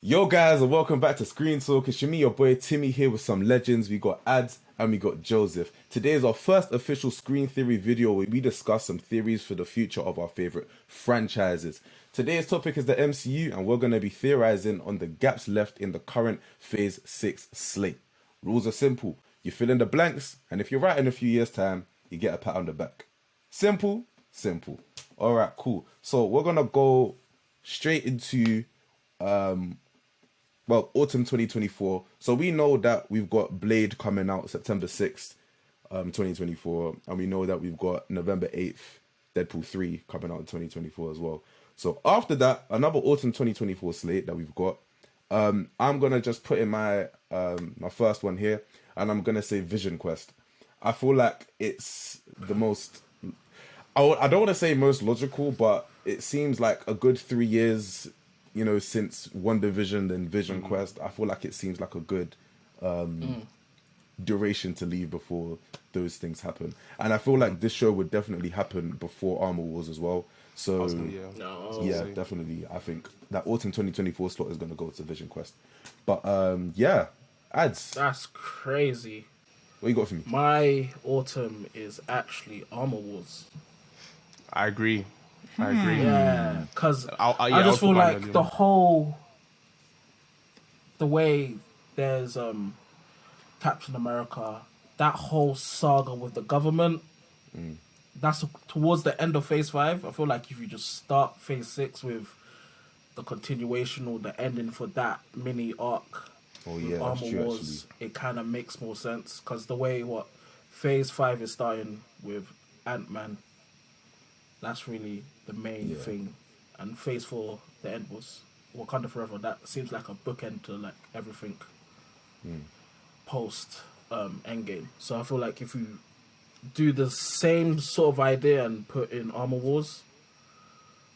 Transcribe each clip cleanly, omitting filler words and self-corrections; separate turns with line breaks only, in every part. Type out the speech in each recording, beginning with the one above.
Yo guys, and welcome back to ScreenTalk. It's me, your boy Timmy here with some legends. We got Ads and we got Joseph. Today is our first official Screen Theory video where we discuss some theories for the future of our favorite franchises. Today's topic is the MCU and we're going to be theorizing on the gaps left in the current Phase 6 slate. Rules are simple. You fill in the blanks, and if you're right in a few years' time, you get a pat on the back. Simple, simple. Alright, cool. So we're going to go straight into autumn 2024. So we know that we've got Blade coming out September 6th, 2024. And we know that we've got November 8th, Deadpool 3 coming out in 2024 as well. So after that, another autumn 2024 slate that we've got. I'm going to just put in my my first one here. And I'm going to say Vision Quest. I feel like it's the most... I don't want to say most logical, but it seems like a good 3 years... since WandaVision and Vision Quest, I feel like it seems like a good duration to leave before those things happen. And I feel like this show would definitely happen before Armor Wars as well. So, definitely. I think that autumn 2024 slot is going to go to Vision Quest. But, Ads.
That's crazy.
What you got for me?
My autumn is actually Armor Wars.
I agree.
Yeah, because I just feel like the way there's Captain America, that whole saga with the government, that's towards the end of Phase 5. I feel like if you just start Phase 6 with the continuation or the ending for that mini arc, Armor Wars, it kind of makes more sense. Because the way Phase 5 is starting with Ant-Man, that's really the main thing. And Phase 4, the end was Wakanda Forever. That seems like a bookend to like everything post Endgame. So I feel like if you do the same sort of idea and put in Armor Wars,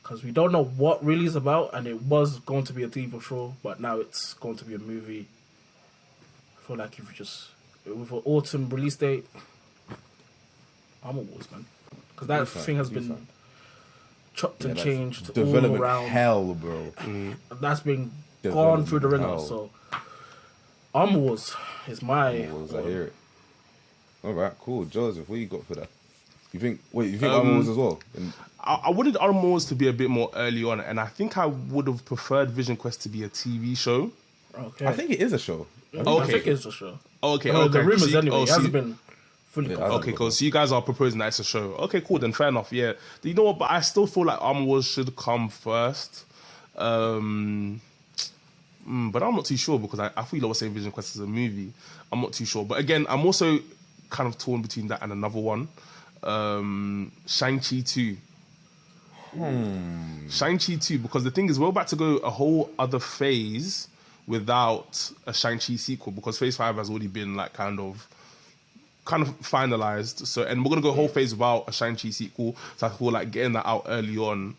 because we don't know what really is about, and it was going to be a TV show, but now it's going to be a movie. I feel like if you just, with an autumn release date, Armor Wars, man. Because that thing has been chopped and changed all around.
Hell, bro.
That's been gone through the ringer. So, Armor Wars is my.
Armor Wars, I hear it. All right, cool. Joseph, what you got for that? You think Armor Wars as well?
I wanted Armor Wars to be a bit more early on, and I think I would have preferred Vision Quest to be a TV show.
Okay.
I think it is a show.
I think it's a show.
Okay.
The rumors anyway. It hasn't been fully confirmed.
Okay, cool. So you guys are proposing that it's a show. Okay, cool. Then fair enough. Yeah. You know what? But I still feel like Armor Wars should come first. But I'm not too sure because I feel like we're saying Vision Quest is a movie. I'm not too sure. But again, I'm also kind of torn between that and another one. Shang-Chi 2. Shang-Chi 2, because the thing is we're about to go a whole other phase without a Shang-Chi sequel, because Phase 5 has already been like kind of finalized. So, and we're gonna go a whole phase without a Shang-Chi sequel. So I feel like getting that out early on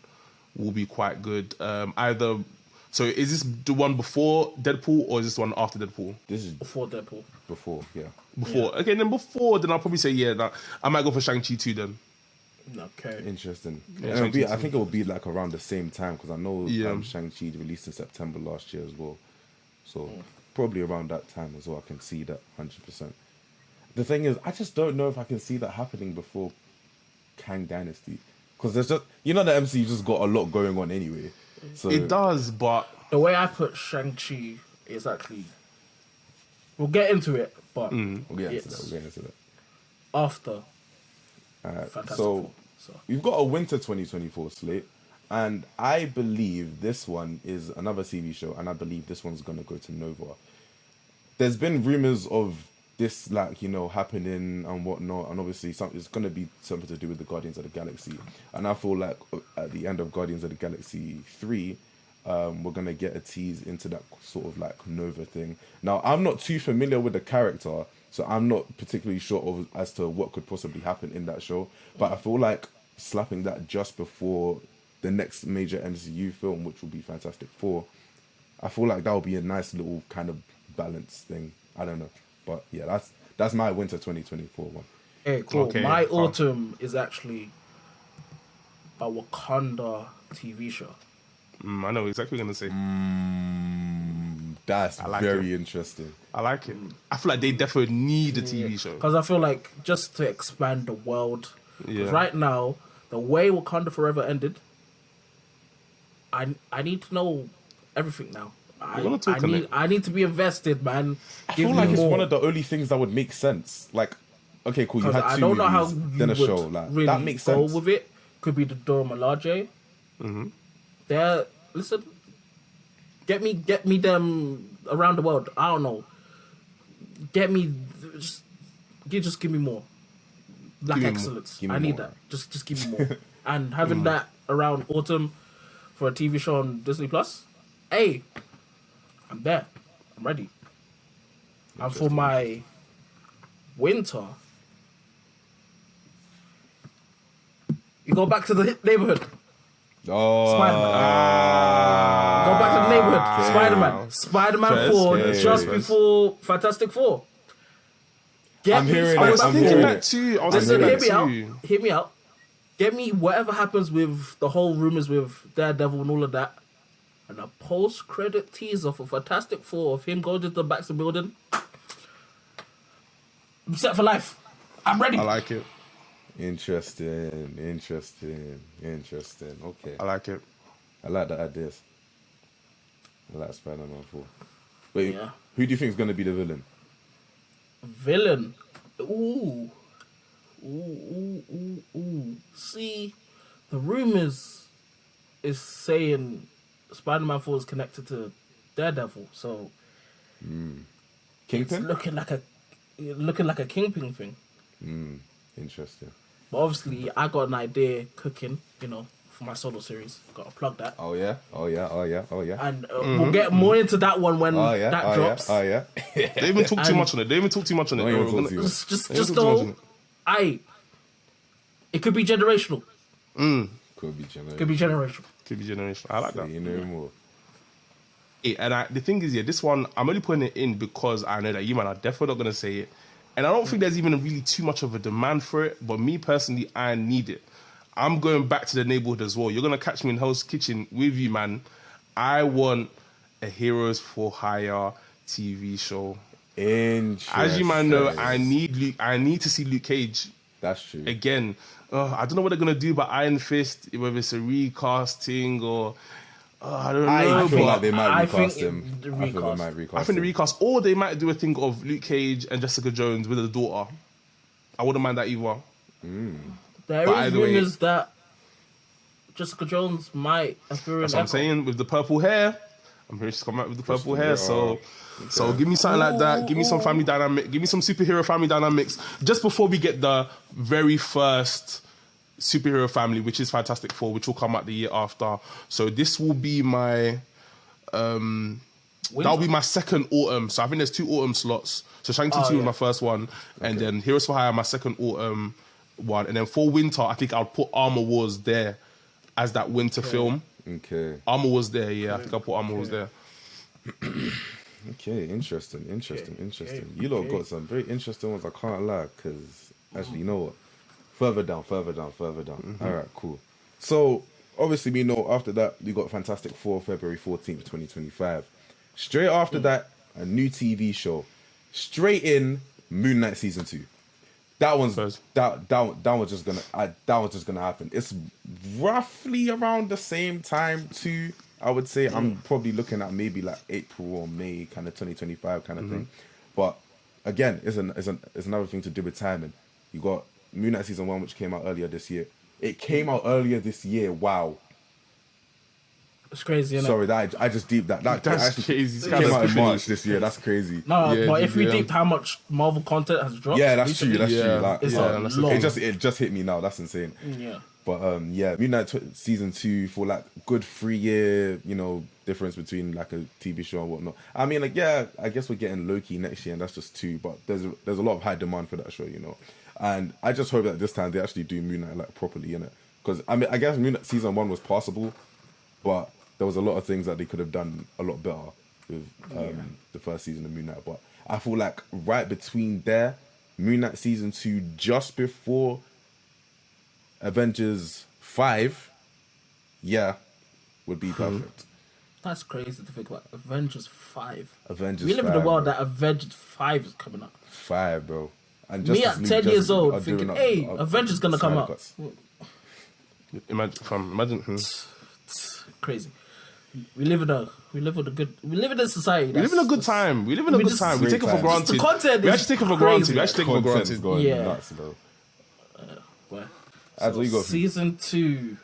will be quite good. So is this the one before Deadpool or is this the one after Deadpool?
This is
Before Deadpool.
before, yeah.
Before. Yeah. Okay, then I'll probably say I might go for Shang-Chi 2 then.
Okay.
Interesting.
Yeah,
I think it will be like around the same time because I know Shang-Chi released in September last year as well. So probably around that time as well. I can see that 100%. The thing is, I just don't know if I can see that happening before Kang Dynasty. Because there's just, the MCU just got a lot going on anyway. So
it does, but...
The way I put Shang-Chi is actually... We'll get into it, but
We'll get into that.
After
Fantastic
Four. So
we've got a winter 2024 slate. And I believe this one is another TV show. And I believe this one's going to go to Nova. There's been rumors of this happening and whatnot, and obviously it's going to be something to do with the Guardians of the Galaxy, and I feel like at the end of Guardians of the Galaxy 3 we're going to get a tease into that sort of like Nova thing. Now I'm not too familiar with the character, so I'm not particularly sure as to what could possibly happen in that show, but I feel like slapping that just before the next major MCU film, which will be Fantastic Four, I feel like that would be a nice little kind of balanced thing. I don't know. But yeah, that's my winter 2024 one.
Hey, cool.
Okay,
my autumn is actually a Wakanda TV show.
I know exactly what you're going to say.
That's
like
very
it.
interesting.
I like it. I feel like they definitely need a TV show.
Because I feel like just to expand the world. Because
Yeah.
right now, the way Wakanda Forever ended, I need to know everything now.
gonna talk on it.
I need to be invested, man.
I
Give
feel
me
like it's
more.
one of the only things that would make sense. Like, okay, cool, you
'Cause
had
I
two
don't know how
movies,
you
then a
would
show. Like,
really
that makes
go
sense.
with it. Could be the Dora Milaje. There, listen. Get me them around the world. I don't know. Get me, just give me more. Black
Give me more.
excellence.
Give me
I need
more.
that. Just give me more. And having that around autumn for a TV show on Disney Plus, hey, I'm there. I'm ready. And for my winter, you go back to the neighborhood.
Oh,
Spider-Man. Go back to the neighborhood. Spider-Man. Spider-Man
Stress,
4
stress,
just
stress.
before Fantastic Four. Get
I'm
me
hearing it,
I was
I'm
Spider-Man
thinking
4.
hearing
that too. I was
Listen,
thinking
hear
that
me
too.
out. Hear me out. Get me whatever happens with the whole rumors with Daredevil and all of that. And a post-credit teaser for Fantastic Four of him going to the Baxter building. I'm set for life. I'm ready.
I like it.
interesting. Okay,
I like it.
I like the ideas. I like Spider-Man 4. Wait,
Yeah.
who do you think is going to be the villain?
Villain. Ooh. See, the rumors is saying Spider-Man 4 is connected to Daredevil, so it's
Kingpin?
looking like a Kingpin thing.
Interesting.
But obviously, I got an idea cooking, for my solo series. Got to plug that.
Oh yeah.
And we'll get more into that one when
Oh yeah.
that drops.
Yeah.
They even talk too much on it. Don't even talk too much on it.
Don't even
We're
talk
gonna-
too much.
Just
Don't even talk too much on
know, it could be generational.
Could be generated.
Could be generational.
Could be generation. I like that.
You know more.
And the thing is, this one, I'm only putting it in because I know that you man are definitely not going to say it. And I don't think there's even really too much of a demand for it. But me personally, I need it. I'm going back to the neighborhood as well. You're going to catch me in Hell's Kitchen with you, man. I want a Heroes for Hire TV show.
Interesting.
As you man know, I need to see Luke Cage
That's true.
again. I don't know what they're going to do about Iron Fist, whether it's a recasting or... I don't know.
I feel
but
like they might
I
recast
think
him.
the
I feel they
recast.
might recast
I think the
him.
recast, or they might do a thing of Luke Cage and Jessica Jones with a daughter. I wouldn't mind that either.
There
But
is
either way-
rumors that Jessica Jones might appear in
That's what I'm
Echo.
saying, with the purple hair. I'm hearing she's come out with the purple hair, so give me something like that. Give me some family dynamic. Give me some superhero family dynamics. Just before we get the very first superhero family, which is Fantastic Four, which will come out the year after. So this will be my that'll be my second autumn. So I think there's 2 autumn slots. So Shang-Chi 2 was my first one, and then Heroes for Hire my second autumn one, and then for winter I think I'll put Armor Wars there as that winter film.
Okay.
Armor was there, yeah. I think I'll put Armor was there.
Okay. Interesting. You lot got some very interesting ones. I can't lie, because actually, you know what? Further down. All right, cool. So obviously, we know after that we got Fantastic Four, February 14th, 2025. Straight after that, a new TV show. Straight in Moon Knight season 2. That one's
First.
that was just gonna happen. It's roughly around the same time too. I would say I'm probably looking at maybe like April or May, kind of 2025 kind of thing. But again, it's another thing to do with timing. You got Moon Knight season 1, which came out earlier this year. It came out earlier this year. Wow.
It's crazy, isn't it?
Sorry, that I just deep that
That's
actually
crazy.
came out in
That's
March this year. That's crazy.
No,
Yeah,
but if we
yeah.
deeped how much Marvel content has dropped,
Yeah, that's true.
recently,
That's true.
Yeah.
Like,
It's
Yeah,
a
that's
long.
it just hit me now. That's insane.
Yeah.
But yeah, Moon Knight season 2 for like good 3-year, difference between like a TV show and whatnot. I mean, like, yeah, I guess we're getting Loki next year, and that's just 2. But there's a lot of high demand for that show, And I just hope that this time they actually do Moon Knight like properly, innit? Because I mean, I guess Moon Knight season 1 was passable, but there was a lot of things that they could have done a lot better with the first season of Moon Knight. But I feel like right between there, Moon Knight season 2, just before Avengers 5, would be perfect.
That's crazy to think about. Avengers 5.
Avengers.
We live in a
5,
world
bro.
that Avengers 5 is coming up.
5, bro. And
Me
Justice
at
League,
10 years
Justice League
old
are
thinking,
doing
hey, Avengers gonna come
Snyder
out.
Cuts.
Imagine.
Crazy. We live in a society.
We live in a good time. We live in a
We
good
just-
time. We take it for
Great
granted.
The content
We
is
actually take it for
crazy.
granted. We actually take it for
Content's
granted.
going
Yeah.
nuts, bro.
Well,
As what you got for me?
season 2,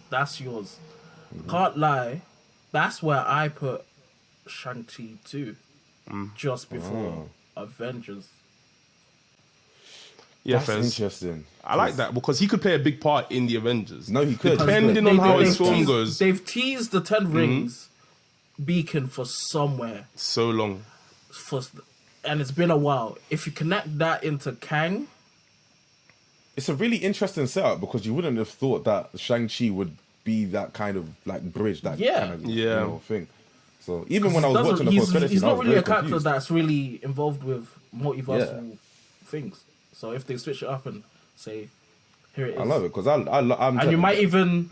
that's yours. Can't lie, that's where I put Shang-Chi 2, just before Avengers.
Yeah,
That's
Fez.
interesting.
I like that because he could play a big part in the Avengers.
No, he could.
Depending on how his film
teased,
goes.
They've teased the 10 Rings beacon for somewhere.
So long.
And it's been a while. If you connect that into Kang,
It's a really interesting setup because you wouldn't have thought that Shang-Chi would be that kind of like bridge, that kind of thing. So even when I was watching the post-credits,
he's
I
not
was
really
very
a character
confused.
that's really involved with multiversal things. So if they switch it up and say, here it is.
I love it because I'm
And you might even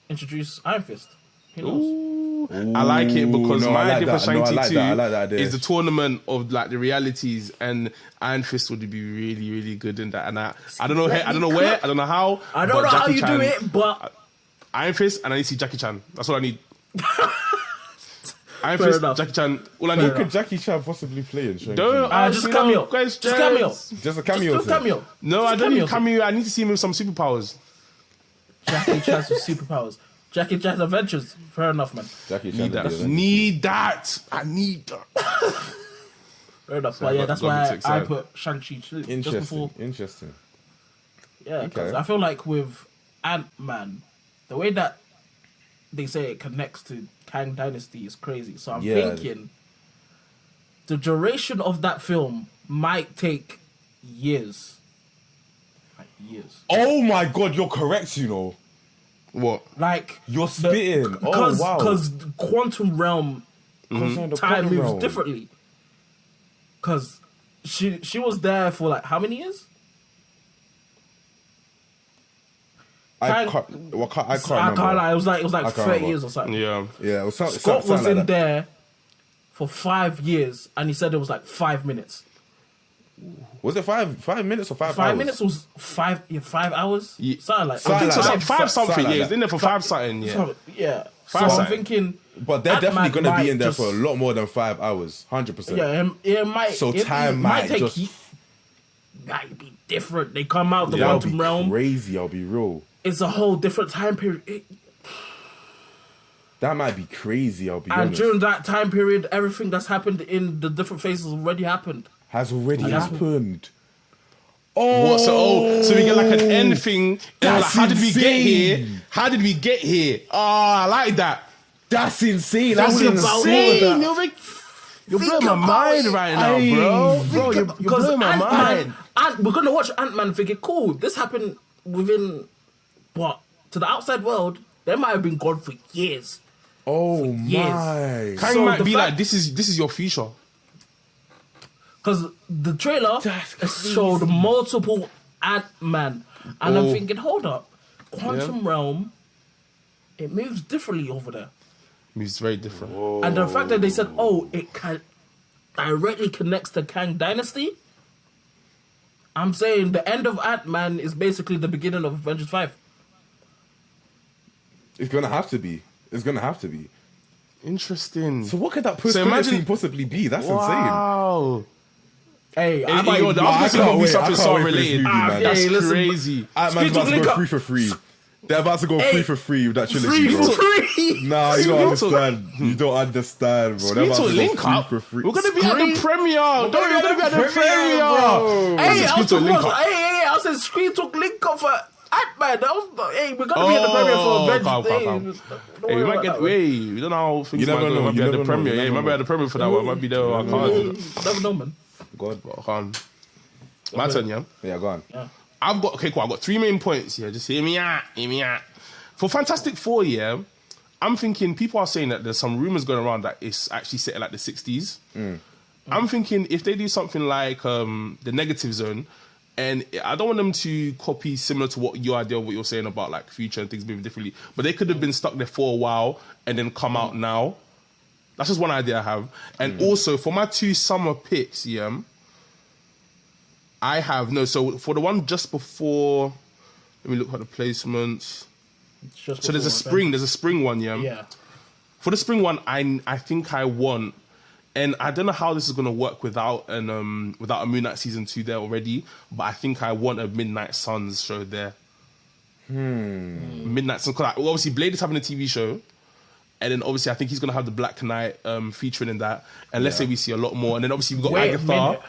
introduce Iron Fist. Who knows?
Ooh, I like it because
no, I
my
like
idea for
that. No, I
Shang-Chi
like
2
that. I like that idea.
is the tournament of like the realities, and Iron Fist would be really, really good in that. And I don't know, I don't know where, I don't know how.
I don't
but
know how
Jackie
you
Chan,
do it, but
Iron Fist, and I need to see Jackie Chan. That's all I need. Iron
Fair
Fist,
enough.
Jackie Chan. All I
Fair
need.
Who could Jackie Chan possibly play in Shang-Chi?
Don't
just
ask me
cameo.
no questions.
Just cameo.
Just a cameo.
Just do
thing.
cameo.
No,
Just
I don't need
cameo.
cameo. I need to see him with some superpowers.
Jackie Chan's with superpowers. Jackie Chan's Adventures. Fair enough, man.
Jackie Chan.
Need that.
would be a-
Need that. I need that.
Fair enough.
Sorry,
But yeah,
got-
that's
got me
why
too
I
excited.
put Shang-Chi 2. Just
Interesting.
before.
Interesting.
Yeah, because
Okay.
I feel like with Ant-Man, the way that they say it connects to Kang Dynasty is crazy. So I'm
Yeah.
thinking the duration of that film might take years. Like years.
Oh my god, you're correct. You know,
What?
Like
you're spitting. Oh wow.
Because quantum realm
Concerning the
time
quantum
moves
realm.
differently. Because she was there for like how many years?
I
Kang-
can't. Well, I can't
I
remember.
can't lie. It was like
can't
30
remember.
years or something.
Yeah.
Yeah, it was
Scott
something
was
like
in
that.
there for 5 years, and he said it was like 5 minutes.
Was it 5 minutes or 5 hours?
5 minutes was 5 hours.
Yeah.
Something like
Something
It's
like
like
that.
five something
Something like
years.
that.
In there for five something. Yeah.
Yeah. So
Five
I'm
something.
thinking,
But they're definitely
Ant-Man
going to be
might
in there
just-
for a lot more than 5 hours. 100%.
yeah, it might.
So
it
time might
take
just-
might be different. They come out of the
That'll be
quantum realm.
crazy. I'll be real.
It's a whole different time period.
That might be crazy. I'll be
And
honest.
during that time period, everything that's happened in the different phases already happened.
Has already
that's-
happened.
So we get like an end thing. And
That's
like, how did we get
insane.
here? How did we get here? Oh, I like that.
That's insane.
That's
I wouldn't
about
say
it.
that.
You're
Think
blowing my
about
mind
it.
right now, bro. Bro, you're blowing my mind.
And we're gonna watch Ant-Man thinking, cool, this happened within what? To the outside world, they might have been gone for years.
Oh
years.
my.
Kang
So
might
the
be
fact-
like, this is your future.
Because the trailer
That's crazy.
showed multiple Ant-Man. And I'm
Oh.
thinking, hold up, Quantum Realm, it moves differently over there.
It's very different.
And the fact that they said, oh, it can directly connects to Kang Dynasty, I'm saying the end of Ant-Man is basically the beginning of Avengers 5.
It's going to have to be. It's going to have to be.
Interesting.
So what could that post
imagine-
scene possibly be? That's
Wow.
Hey, I
Hey,
might
yo,
even-
the other thing will be
wait.
something
I can't
so
wait for this
related.
movie, man.
That's
Hey, listen,
crazy.
Ant-Man's
ScreenTalk
about to
link
go
up.
free for free. They're about to go
Hey.
free for free with that trilogy,
free
bro.
for free.
Nah, you don't
ScreenTalk.
understand. You don't understand, bro. They're about
ScreenTalk
to
link
go free
up.
for free.
We're gonna be at the premiere. Don't worry, we're gonna be at the
premiere,
premiere.
bro.
Hey, I was
ScreenTalk
talking
link
about,
up.
hey, I said ScreenTalk link up for Ant-Man. That was, hey, we're gonna be at the premiere for Avengers.
calm.
Don't
Hey, we
worry
might
about
get
that,
way. We don't know how things
You
might
never
go.
know,
We might be
you
at the
never know,
premiere.
you
Yeah, we
never
might be at the premiere for that one. Might be there. I can't.
Never know, man.
God.
My turn, yeah.
Yeah, go on.
I've got okay, cool. I've got 3 main points here. Just hear me out. For Fantastic Four, yeah, I'm thinking people are saying that there's some rumors going around that it's actually set in like the 60s. I'm thinking if they do something like the Negative Zone, And I don't want them to copy similar to what your idea of what you're saying about like future and things moving differently. But they could have been stuck there for a while and then come out now. That's just one idea I have. And also for my 2 summer picks, I have so for the one just before, let me look at the placements. So there's a spring one,
Yeah.
For the spring one, I think I want, and I don't know how this is gonna work without a Moon Knight season 2 there already, but I think I want a Midnight Suns show there. Midnight Suns, because obviously Blade is having a TV show, and then obviously I think he's gonna have the Black Knight featuring in that, and let's say we see a lot more, and then obviously we've got Agatha.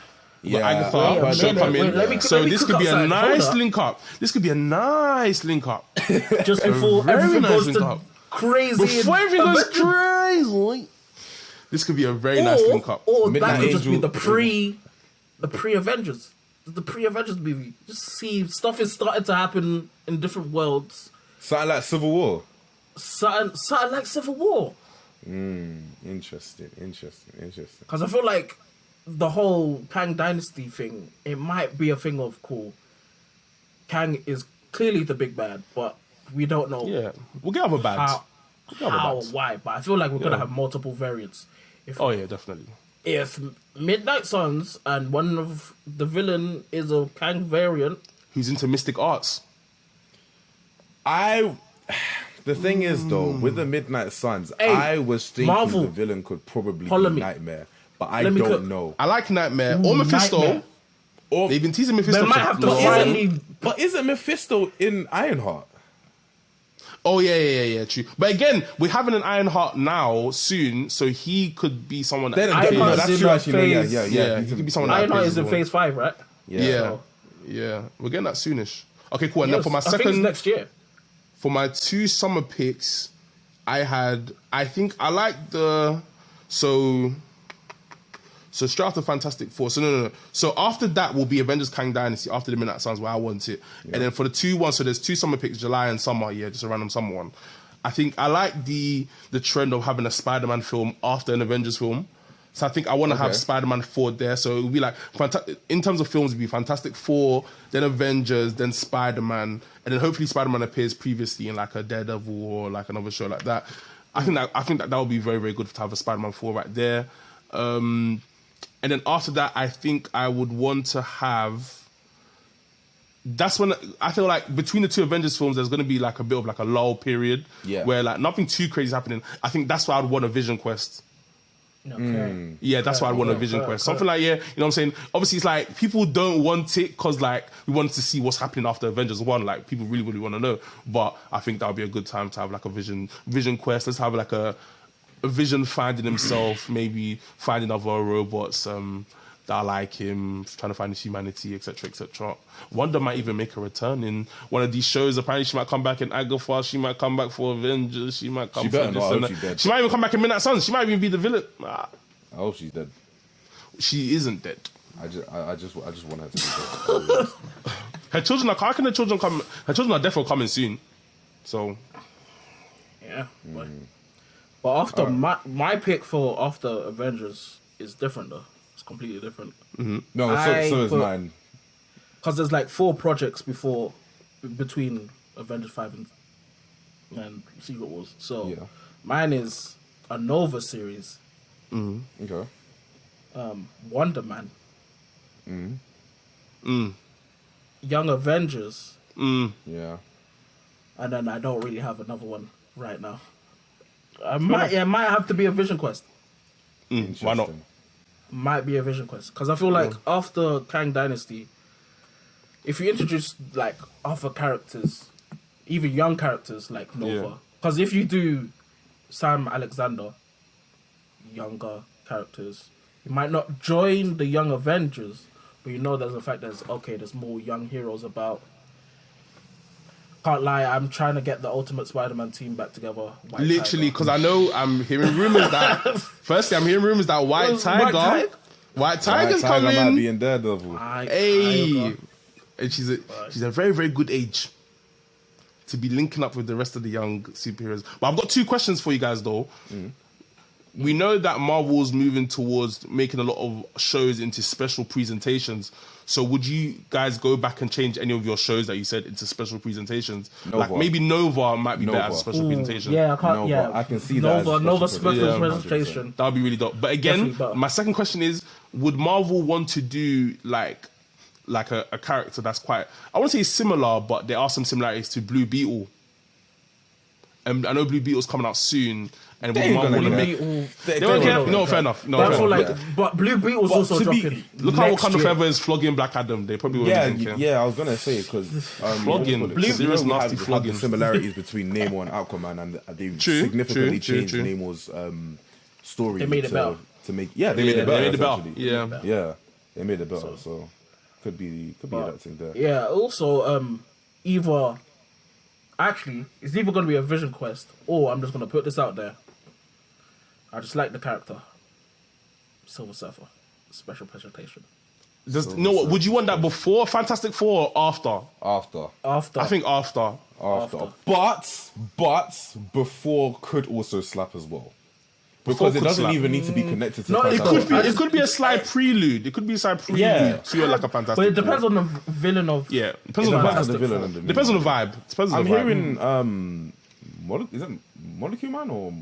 Agatha show coming. So this could be a nice link up. This could be a nice link up.
Just before everything goes to crazy.
Before everything goes crazy. This could be a very nice link up.
Or that could just be the pre-Avengers. The pre-Avengers movie. Just see stuff is starting to happen in different worlds.
Something like Civil War.
Something like Civil War.
Interesting.
Because I feel like the whole Kang Dynasty thing, it might be a thing of cool. Kang is clearly the big bad, but we don't know.
Yeah, we'll get other bads.
Why? But I feel like we're gonna have multiple variants.
Definitely.
If Midnight Suns and one of the villain is a Kang variant,
who's into mystic arts.
The thing is though, with the Midnight Suns, I was thinking
Marvel,
the villain could probably be Nightmare, but I don't know.
I like Nightmare or Mephisto.
Nightmare.
Or
they've been teasing Mephisto.
They might have to finally.
But isn't Mephisto in Ironheart?
Oh yeah, true. But again, we're having an Ironheart now soon, so he could be someone.
That's true. Actually, yeah.
He could be someone.
Ironheart is in phase 5, right?
Yeah. We're getting that soonish. Okay, cool. And then for my
I think
second,
it's next year.
For my 2 summer picks, I like the so straight after Fantastic Four. So no. So after that will be Avengers Kang Dynasty, after the Midnight Suns, where I want it. Yeah. And then for the 2 ones, so there's 2 summer picks, July and summer, just a random summer one. I think I like the trend of having a Spider-Man film after an Avengers film. So I think I want to have Spider-Man 4 there. So it would be like, in terms of films, it would be Fantastic Four, then Avengers, then Spider-Man, and then hopefully Spider-Man appears previously in like a Daredevil or like another show like that. I think that would be very, very good to have a Spider-Man 4 right there. And then after that, I think I would want to have... That's when I feel like between the 2 Avengers films, there's going to be like a bit of like a lull period where like nothing too crazy is happening. I think that's why I'd want a Vision Quest.
Okay.
Yeah, that's why I'd want a Vision Quest. Something like, you know what I'm saying? Obviously, it's like people don't want it because like we wanted to see what's happening after Avengers 1. Like people really, really want to know. But I think that would be a good time to have like a Vision Quest. Let's have like a Vision finding himself, maybe finding other robots that are like him, trying to find his humanity, etc., etc. Wonder might even make a return in one of these shows. Apparently, she might come back in Agatha. She might come back for Avengers. She might come. She might even come back in Midnight Suns. She might even be the villain.
I hope she's dead.
She isn't dead.
I just want her to be dead.
Her children are. How can the children come? Her children are definitely coming soon. So.
Yeah. But after my pick for after Avengers is different though. It's completely different.
No, so is mine.
Because there's like 4 projects between Avengers 5 and Secret Wars. So mine is a Nova series.
Okay.
Wonder Man. Young Avengers.
Yeah.
And then I don't really have another one right now. It might have to be a Vision Quest.
Why not?
Might be a Vision Quest. Because I feel like after Kang Dynasty, if you introduce like other characters, even young characters like Nova, because if you do Sam Alexander, younger characters, you might not join the Young Avengers, but you know there's the fact there's more young heroes about. Can't lie, I'm trying to get the Ultimate Spider-Man team back together.
Literally, because I know I'm hearing rumors that. Firstly, I'm hearing rumors that White Tiger's coming.
Might be in Daredevil.
Hey, and she's a very, very good age to be linking up with the rest of the young superheroes. But I've got 2 questions for you guys though. we know that Marvel's moving towards making a lot of shows into special presentations. So would you guys go back and change any of your shows that you said into special presentations?
Nova.
Like maybe Nova might be better as a
Nova.
special presentation.
Yeah, I can't.
Nova.
Yeah,
I can see that as a
Nova
special
special
presentation.
presentation.
That would be really dope. But again,
Definitely better.
my second question is, would Marvel want to do like a character that's quite, I won't say similar, but there are some similarities to Blue Beetle. And I know Blue Beetle's coming out soon, and would
ain't
Marvel
gonna
want to
care.
make...
They
They won't
don't
care?
know.
No, fair enough. No,
But I
fair
feel
enough.
like, but Blue Beetle's
But
also
to be-
dropping.
Look how
next
Wakanda
year.
Forever is flogging Black Adam. They probably won't
Yeah,
even care.
yeah, I was gonna say because
Flogging. Serious nasty flogging.
The similarities between Namor and Aquaman, and they've
True,
significantly
true,
changed
true.
Namor's story.
They made it better.
To make, yeah, they made it better.
They made it better.
essentially.
Yeah.
Yeah, they made it better. So could be that thing there.
Yeah. Also, either actually, it's either going to be a Vision Quest, or I'm just going to put this out there. I just like the character, Silver Surfer, special presentation.
Just, you know what? Would you want that before Fantastic Four or after?
After,
After,
I think after.
but before could also slap as well. Because it
could
doesn't
slap.
even need to be connected to
No, it
Fantastic
could be-
It could be a slight prelude. It could be a slight prelude
Yeah.
to like a Fantastic
but it depends
Four.
on the villain of.
Yeah, depends
It
on the
depends
vibe.
on the villain and the
Depends on the vibe. Depends on
I'm
the vibe.
hearing is it Molecule Man or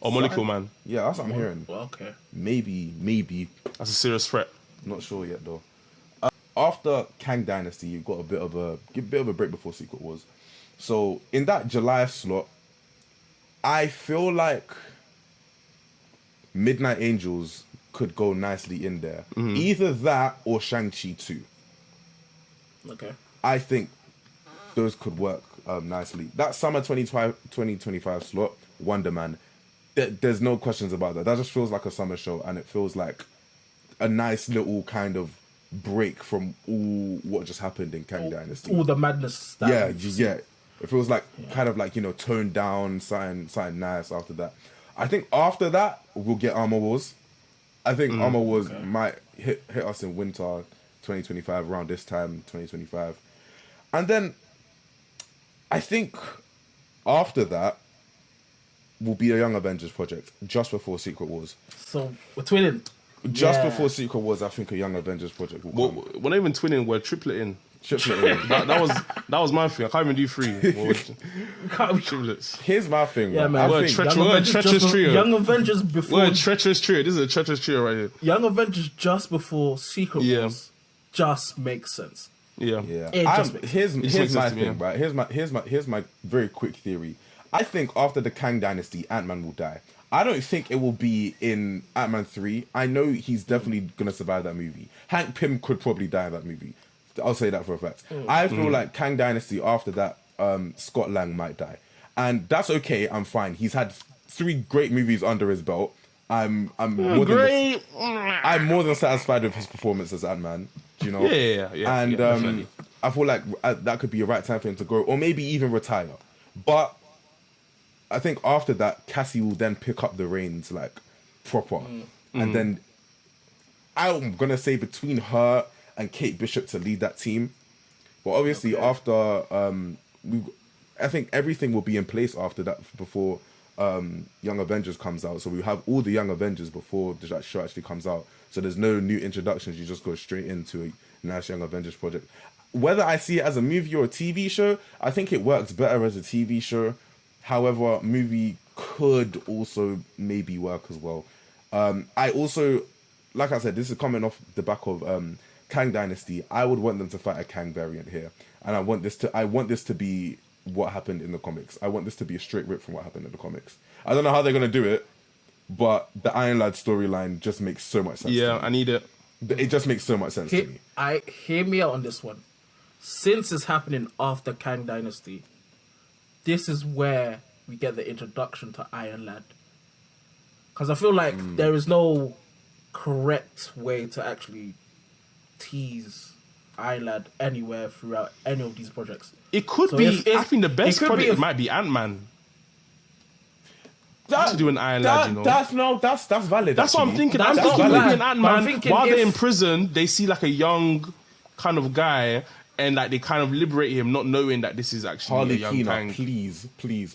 Or Molecule Man.
yeah, that's what I'm hearing.
Well, okay.
Maybe.
That's a serious threat.
Not sure yet though. After Kang Dynasty, you've got a bit of a break before Secret Wars. So in that July slot, I feel like Midnight Angels could go nicely in there. Either that or Shang-Chi 2.
Okay.
I think those could work nicely. That summer 2025 slot, Wonder Man, there's no questions about that. That just feels like a summer show, and it feels like a nice little kind of break from all what just happened in Kang Dynasty.
All the madness. That
Yeah,
we've seen.
yeah. It feels like kind of like, toned down, something nice after that. I think after that we'll get Armor Wars. I think Armor Wars might hit us in winter 2025, around this time 2025, and then I think after that will be a Young Avengers project just before Secret Wars.
So we're twinning.
Just
Yeah.
before Secret Wars, I think a Young Avengers project will
Well,
come.
we're not even twinning, we're tripleting.
Triplet.
That was my thing. I can't even do three. Well,
Can't we-
triplets.
Here's my thing.
Yeah,
right?
man.
I
We're
think
treacherous.
Young
We're a
Avengers
treacherous
just-
trio.
Young Avengers before.
We're a treacherous trio. This is a treacherous trio right here.
Young Avengers just before Secret
Yeah.
Wars just makes sense.
Yeah.
Yeah.
It just makes
Here's
makes
my
sense to me,
thing, right? Here's my very quick theory. I think after the Kang Dynasty, Ant-Man will die. I don't think it will be in Ant-Man 3. I know he's definitely gonna survive that movie. Hank Pym could probably die in that movie. I'll say that for a fact. I feel like Kang Dynasty after that, Scott Lang might die, and that's okay. I'm fine. He's had 3 great movies under his belt. I'm more than I'm more than satisfied with his performance as Ant-Man. Do you know?
Yeah,
And
definitely.
I feel like that could be a right time for him to go, or maybe even retire. But I think after that, Cassie will then pick up the reins like proper, and then I'm gonna say between her and Kate Bishop to lead that team. But obviously after I think everything will be in place after that before Young Avengers comes out. So we have all the Young Avengers before the show actually comes out. So there's no new introductions. You just go straight into a nice Young Avengers project. Whether I see it as a movie or a TV show, I think it works better as a TV show. However, movie could also maybe work as well. I also, like I said, this is coming off the back of Kang Dynasty. I would want them to fight a Kang variant here, and I want this to be what happened in the comics. I want this to be a straight rip from what happened in the comics. I don't know how they're gonna do it, but the Iron Lad storyline just makes so much sense.
Yeah,
to me.
I need it.
It just makes so much sense to me.
Hear me out on this one. Since it's happening after Kang Dynasty, this is where we get the introduction to Iron Lad. Because I feel like there is no correct way to actually tease Iron Lad anywhere throughout any of these projects.
It could
So
be.
if-
I think the best
it could be
project
if-
might be Ant-Man. To do an Iron Lad, you know.
That's valid.
That's what I'm
actually.
thinking.
That's
I'm
not
thinking
bad,
in
but I'm
Ant-Man,
thinking
while they're
if-
in prison, they see like a young kind of guy, and like they kind of liberate him, not knowing that this is actually a
Harley
young
Keener,
Kang.
please.
Okay,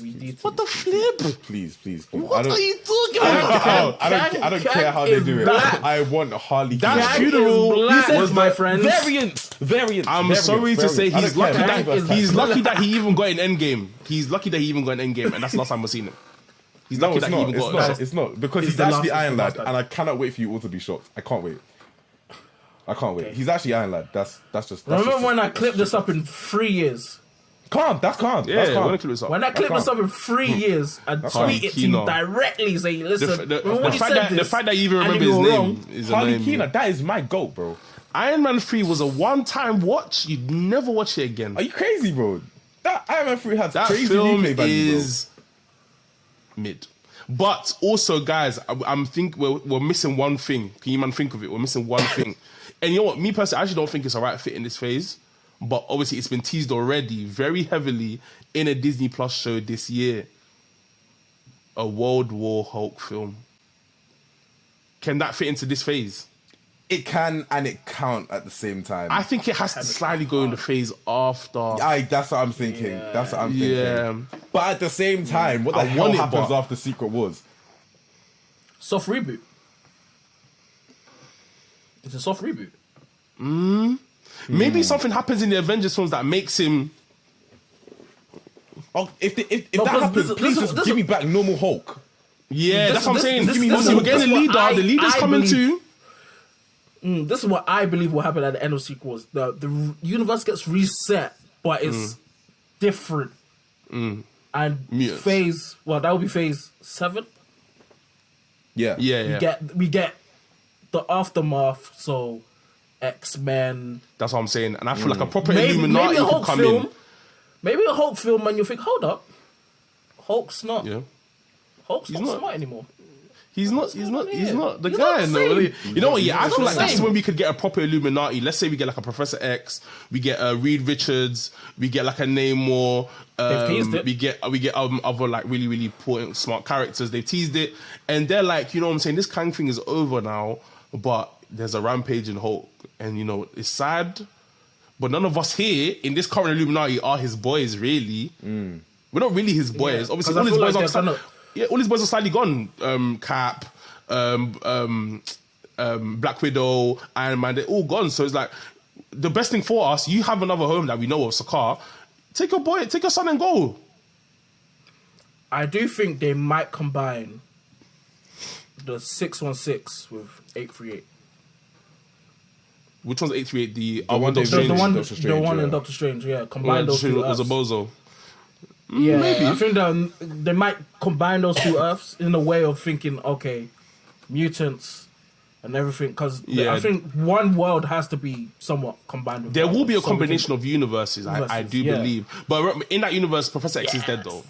we need to-
What the flip?
Please.
What are you talking about?
I don't care how they
Kang
do
is
it.
black.
I want Harley
That
Keener.
funeral
was my friend.
Variants.
I'm sorry to say
I
he's
don't care.
lucky
Kang
that
is
lucky that he even got an Endgame. He's lucky that he even got an Endgame, and that's the last time we've seen him. He's
No,
lucky
it's
that he
not.
even
It's
got.
not. It's not because
It's
he's
the
actually
last-
Iron
it's the
Lad,
last
and I cannot wait for you all to be shocked. I can't wait. He's actually Iron Lad. That's just.
Remember when I clipped this up in 3 years?
Calm. That's calm.
Yeah,
That's
I
calm.
want to clip this up.
When I clipped this up in 3 years and
Harley
tweeted it to you
Keener.
directly saying, listen,
The
remember when you
fact
said
that,
this?
the fact that you even
and
remember
you
his
were
name
wrong.
is
Harley
annoying.
Keener, that is my goat, bro.
Iron Man 3 was a one-time watch. You'd never watch it again.
Are you crazy, bro? That Iron Man 3 has
That
crazy
film
replay value,
is mid. But also, guys, I'm think we're missing one thing. Can you man think of it? We're missing one thing. And you know what? Me personally, I actually don't think it's a right fit in this phase. But obviously, it's been teased already very heavily in a Disney Plus show this year. A World War Hulk film. Can that fit into this phase?
It can and it can't at the same time.
I think it has to slightly go in the phase after.
That's what I'm thinking.
Yeah.
That's what I'm thinking.
Yeah.
But at the same time, what the
I
hell
want it,
happens
but-
after Secret Wars?
Soft reboot. It's a soft reboot.
Maybe something happens in the Avengers films that makes him.
Oh, if
No,
that
because
happens,
this-
please
this-
just
this-
give me back normal Hulk.
Yeah,
This-
that's what I'm
this-
saying.
this-
Give me
this
nothing.
is-
We're getting
this
a
is
leader.
what
The leader's
I
coming
believe.
too.
This is what I believe will happen at the end of sequels. The universe gets reset, but it's different. And
Mutants.
that will be phase 7.
Yeah.
Yeah.
We get the aftermath, so X-Men.
That's what I'm saying. And I feel like a proper
Maybe
Illuminati
a
could
Hulk
come
film.
in.
Maybe a Hulk film, and you think, hold up, Hulk's not
Yeah.
Hulk's not
not-
smart anymore.
He's not the
He's
guy.
not
No,
the same.
You know what? Yeah, I
He's
feel
not
like
the
that's
same.
when we could get a proper Illuminati. Let's say we get like a Professor X, we get Reed Richards, we get like a Namor.
They've teased it.
We get other like really really important smart characters. They've teased it, and they're like, you know what I'm saying? This Kang thing is over now, but there's a rampage in Hulk, and you know it's sad, but none of us here in this current Illuminati are his boys. Really, we're not really his boys.
Yeah,
Obviously,
'cause
all
I
his
feel
boys
like
are
they're kinda-
yeah, all his boys are slightly gone. Cap, Black Widow, Iron Man, they're all gone. So it's like the best thing for us. You have another home that we know of, Sakaar. Take your son and go.
I do think they might combine the 616 with 838.
Which one's 838? The
one
one
they
Doctor
The
Strange.
one,
Doctor Strange,
the one in
yeah.
Doctor Strange, yeah.
Yeah,
Combine those two
was a
Earths.
bozo.
Yeah,
Maybe.
I think they might combine those two Earths in a way of thinking, okay, mutants and everything, because
Yeah.
I think one world has to be somewhat combined with
There
the
will
other,
be a
so we
combination of universes. I do
yeah.
believe, but in that universe, Professor X is dead though.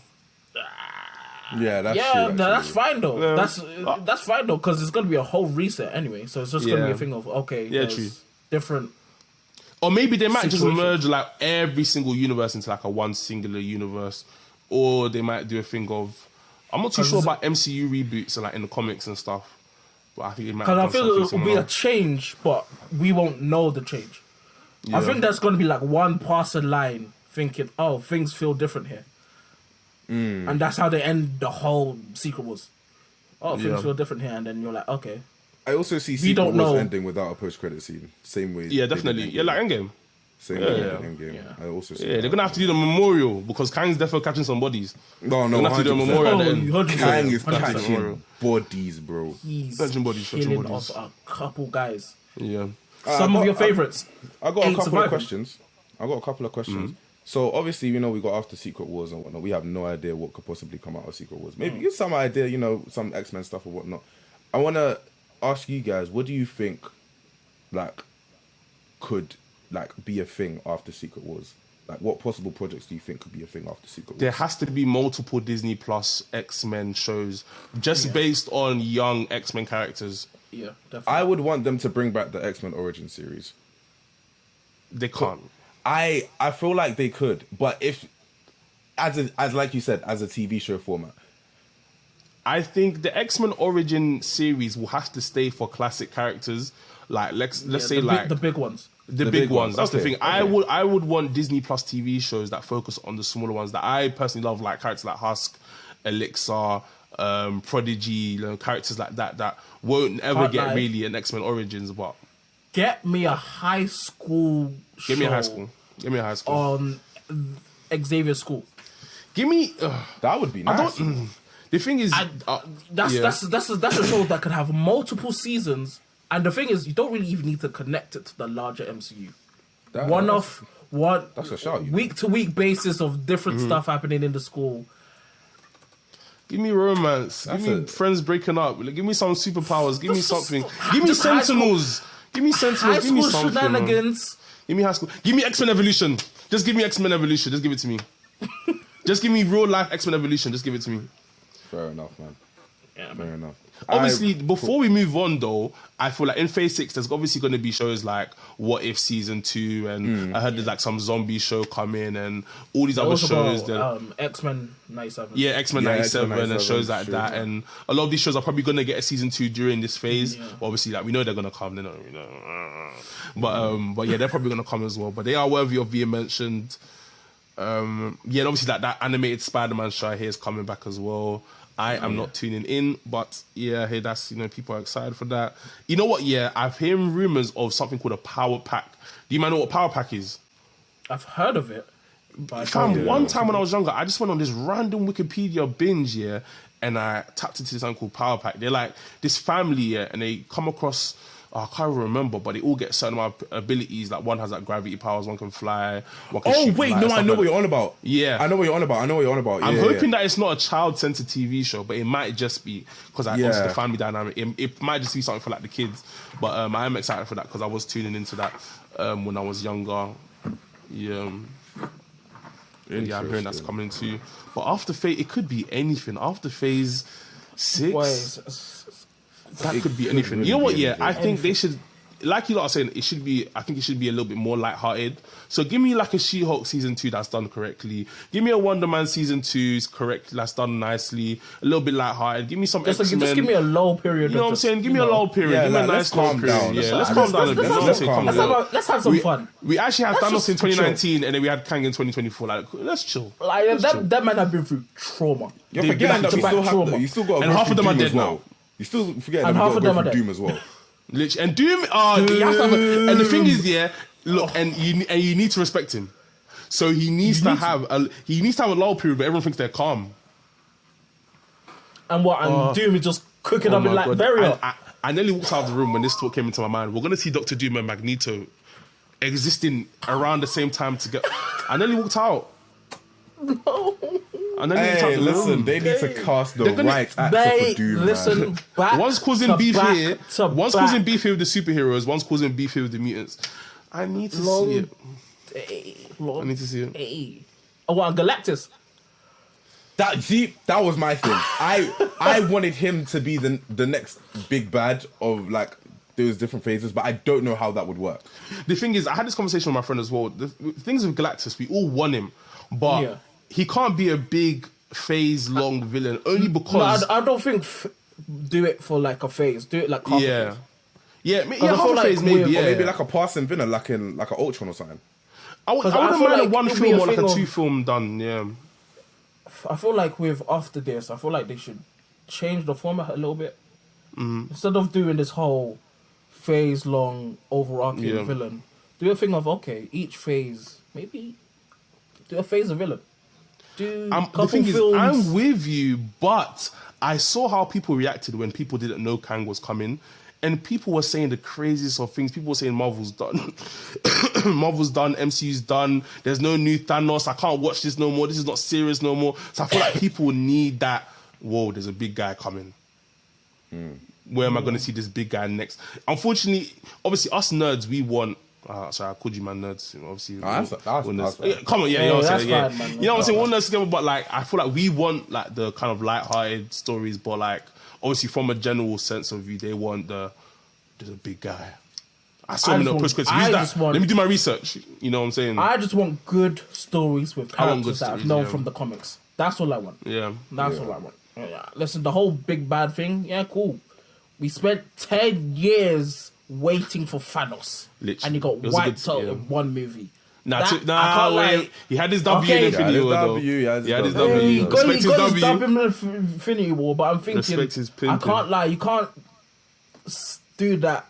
Yeah, that's
yeah,
true.
that's
actually.
fine though.
Yeah.
That's fine though, because it's gonna be a whole reset anyway. So it's just gonna be
Yeah.
a thing of okay,
Yeah,
there's
true.
different.
Or maybe they might just
Situation.
merge like every single universe into like a one singular universe, or they might do a thing of. I'm not too sure about MCU reboots and like in the comics and stuff, but I think it might.
Because I
have done
feel
something
it will be a
similar.
change, but we won't know the change. I think that's going to be like one passing line thinking, oh, things feel different here. And that's how they end the whole Secret Wars. Oh, things
Yeah.
feel different here. And then you're like, okay.
I also see Secret
don't
Wars
know.
ending without a post-credit scene. Same way.
Yeah,
they did
definitely.
Endgame.
Yeah, like Endgame.
Same way
Yeah.
they did Endgame.
Yeah.
I also see
Yeah,
that.
they're gonna have to do the memorial because Kang's definitely catching some bodies.
No,
They're gonna have to do a
100%.
memorial.
Oh,
at the end.
100%.
Kang is
100%.
catching bodies, bro.
He's
Touching bodies, touching
killing
bodies.
off a couple guys.
Yeah.
Some of your favorites.
I got a
Ain't
couple
surviving.
of questions. So obviously, we got after Secret Wars and whatnot. We have no idea what could possibly come out of Secret Wars. Maybe give some idea, some X-Men stuff or whatnot. I want to ask you guys, what do you think, like, could like be a thing after Secret Wars? Like, what possible projects do you think could be a thing after Secret Wars?
There has to be multiple Disney Plus X-Men shows just based on young X-Men characters.
Yeah, definitely.
I would want them to bring back the X-Men Origin series.
They can't.
I feel like they could, but if as like you said, as a TV show format.
I think the X-Men Origin series will have to stay for classic characters. Like let's say
the
like
the big ones.
The big ones. That's the thing. I would want Disney Plus TV shows that focus on the smaller ones that I personally love, like characters like Husk, Elixir, Prodigy, characters like that won't ever get really an X-Men Origins. But
get me a high school.
Give me a high school. Give me a high school.
On Xavier School.
Give me.
That would be nice.
The thing is,
that's a show that could have multiple seasons. And the thing is, you don't really even need to connect it to the larger MCU.
That's a shout.
Week to week basis of different stuff happening in the school.
Give me romance. Give me friends breaking up. Give me some superpowers. Give me something. Give me Sentinels. Give me Sentinels. Give me something.
Shenanigans.
Give me high school. Give me X-Men Evolution. Just give me X-Men Evolution. Just give it to me. Just give me real life X-Men Evolution. Just give it to me.
Fair enough, man.
Yeah,
Fair enough.
Obviously, before we move on, though, I feel like in Phase 6, there's obviously going to be shows like What If Season 2, and I heard there's like some zombie show coming, and all these other shows.
X-Men 97.
Yeah, X-Men 97 and shows like
sure,
that.
yeah.
And a lot of these shows are probably going to get a Season 2 during this phase. Yeah. Obviously, like we know they're going to come. They're not, but yeah, they're probably going to come as well. But they are worthy of being mentioned. And obviously that animated Spider-Man show here is coming back as well. I am not tuning in, but yeah, hey, that's, people are excited for that. You know what? Yeah, I've heard rumors of something called a Power Pack. Do you mind know what Power Pack is?
I've heard of it.
One time when I was younger, I just went on this random Wikipedia binge, and I tapped into something called Power Pack. They're like this family, and they come across, I can't remember, but they all get certain amount of abilities. Like one has like gravity powers, one can fly, one can shoot.
I know what you're on about.
Yeah.
I know what you're on about.
I'm hoping that it's not a child-centered TV show, but it might just be, because obviously the family dynamic, it might just be something for like the kids. But I am excited for that because I was tuning into that when I was younger. Yeah. Yeah, I'm hearing that's coming too. But after Phase, it could be anything. After Phase 6... That could be anything.
Really,
you know what?
Yeah,
I think they should, like you lot are saying, it should be. I think it should be a little bit more lighthearted. So give me like a She-Hulk season 2 that's done correctly. Give me a Wonder Man season 2 correct that's done nicely. A little bit lighthearted. Give me some X-Men.
Just give me a low period.
You know what I'm saying? Give me a low period.
Yeah,
give me a nice low period. Yeah, let's calm down a bit.
Let's have some fun.
We actually had Thanos in 2019, and then we had Kang in 2024. Like, let's chill.
Like that man have been through trauma.
You're forgetting that you still got.
And half of them are dead now.
You still forget that we got to go through Doom as well.
Literally. And Doom, you have to have and the thing is, look, and you need to respect him. So he needs to have a lull period where everyone thinks they're calm.
And what? And Doom is just cooking up in like Barrier.
I nearly walked out of the room when this talk came into my mind. We're gonna see Dr. Doom and Magneto existing around the same time together. I nearly walked out.
No.
Hey, listen, they need to cast the right actor for Doom,
man.
One's causing beef here. One's causing beef here with the superheroes. One's causing beef here with the mutants. I need to see it. I need to see it.
Oh, what, Galactus?
That was my thing. I wanted him to be the next big bad of like those different phases, but I don't know how that would work.
The thing is, I had this conversation with my friend as well. The things with Galactus, we all want him, but he can't be a big phase-long villain only because...
No, I don't think do it for like a phase. Do it like half a phase.
Yeah, half a phase maybe,
Or maybe like a passing villain, like an Ultron or something.
I wouldn't mind a one film or like a 2 film done,
I feel like with after this, I feel like they should change the format a little bit. Instead of doing this whole phase-long overarching villain, do a thing of, okay, each phase, maybe do a phase of villain.
The thing is, I'm with you, but I saw how people reacted when people didn't know Kang was coming, and people were saying the craziest of things. People were saying Marvel's done, Marvel's done, MCU's done. There's no new Thanos. I can't watch this no more. This is not serious no more. So I feel like people need that. Whoa, there's a big guy coming. Where am I going to see this big guy next? Unfortunately, obviously, us nerds, we want. Sorry, I called you my nerds. Obviously, come on, you know what I'm saying?
Fine,
you know what I'm saying? We're nerds together, but like, I feel like we want like the kind of light-hearted stories, but like, obviously, from a general sense of view, they want there's a big guy. I saw him in the post-credits. Who's that? Let me do my research. You know what I'm saying?
I just want good stories with characters that I've known from the comics. That's all I want. That's all I want. Listen, the whole big bad thing, cool. We spent 10 years waiting for Thanos,
Literally.
and he got
It was a
wiped
good-
out
yeah.
in one movie.
Nah,
That- I can't
wait.
lie.
He had his W
Okay.
in Infinity
Yeah,
War, though.
he had his
W.
W.
He got
Respect his
his dub
W.
in the Infinity War, but I'm thinking,
Respect his
I
pimping.
can't lie, you can't do that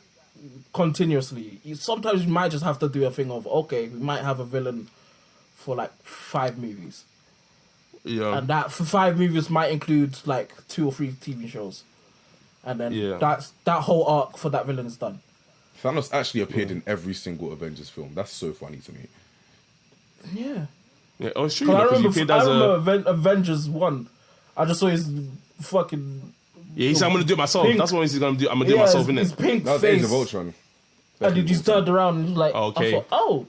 continuously. Sometimes you might just have to do a thing of, okay, we might have a villain for like 5 movies.
Yeah.
And that for 5 movies might include like 2 or 3 TV shows. And then
Yeah.
that whole arc for that villain is done.
Thanos actually appeared in every single Avengers film. That's so funny to me.
Yeah.
Yeah, oh, it's true.
Because I
Because he
remember,
played as a...
Avengers 1. I just saw his fucking...
Yeah, he said, I'm going to do it myself.
Pink.
That's what he's going to do. I'm going to do it myself,
his
innit?
pink
That was Age
face.
of Ultron.
And
Age
he
of
just
Ultron.
turned around and like,
Okay.
I thought, oh.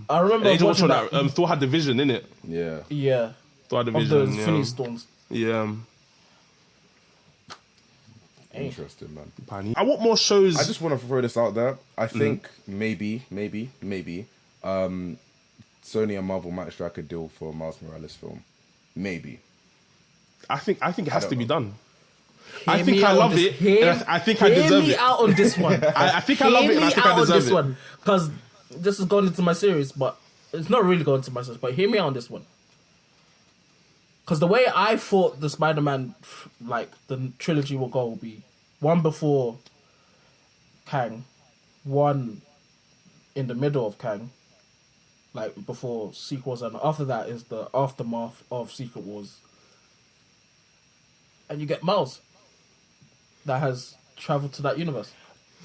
I remember
Age of
watching
Ultron,
that.
Thor had the vision, innit?
Yeah.
Yeah.
Thor had the
Of the
vision,
Infinity Stones.
yeah.
Interesting, man.
I want more shows.
I just want to throw this out there. I think maybe, Sony and Marvel might strike a deal for a Miles Morales film. Maybe.
I think it has to be done.
Hear
I think
me
I
out
love
on
it.
this-
And I think I
hear
deserve
me
it.
out on this one.
I think I love it, and I think I deserve it.
one. Because this is going into my series, but it's not really going into my series, but hear me out on this one. Because the way I thought the Spider-Man, like, the trilogy will go will be one before Kang, one in the middle of Kang, like, before Secret Wars, and after that is the aftermath of Secret Wars. And you get Miles that has traveled to that universe.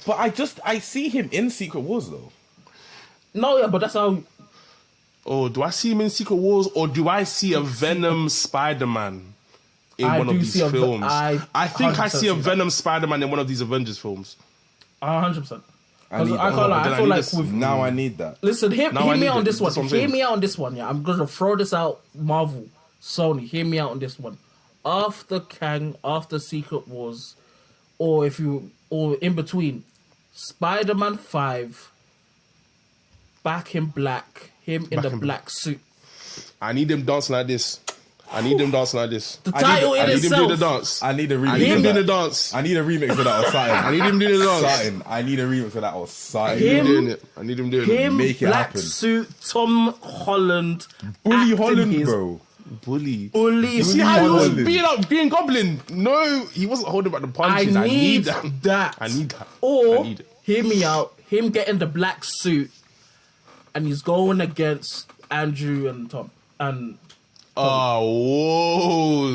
But I see him in Secret Wars though.
No, yeah, but that's how...
Oh, do I see him in Secret Wars, or do I see a Venom Spider-Man in
I
one of
do
these
see a Ve-
films? I think I
100%
see a
see that.
Venom Spider-Man in one of these Avengers films.
100%.
I need
I
that.
can't lie.
Then
I
I
feel
need
like
this.
with...
Now I need that.
Listen, hear
Now I
me
need
out on
it.
this one.
That's what I'm
Hear
saying.
me out on this one, yeah. I'm going to throw this out, Marvel, Sony. Hear me out on this one. After Kang, after Secret Wars, or in between, Spider-Man 5, back in black, him in the black suit.
I need him dancing like this. I need him dancing like this.
The title
I
in
need him do the
itself.
dance.
I need a remix.
I need him
of
doing the
that.
dance.
I need a remix of that or something.
I need him doing the dance.
Something. I need a remix of that or something.
I need him
Him-
doing it. I need him doing it.
Him,
Make it
black
happen.
suit, Tom Holland.
Bully
acting
Holland,
his
bro.
Bully.
Bully
You see how he was
Holland.
being up, being Goblin? No, he wasn't holding back the
I
punches. I need
need
that.
that.
I need that.
Or,
I need it.
hear me out, him getting the black suit and he's going against Andrew and Tom. And
Oh,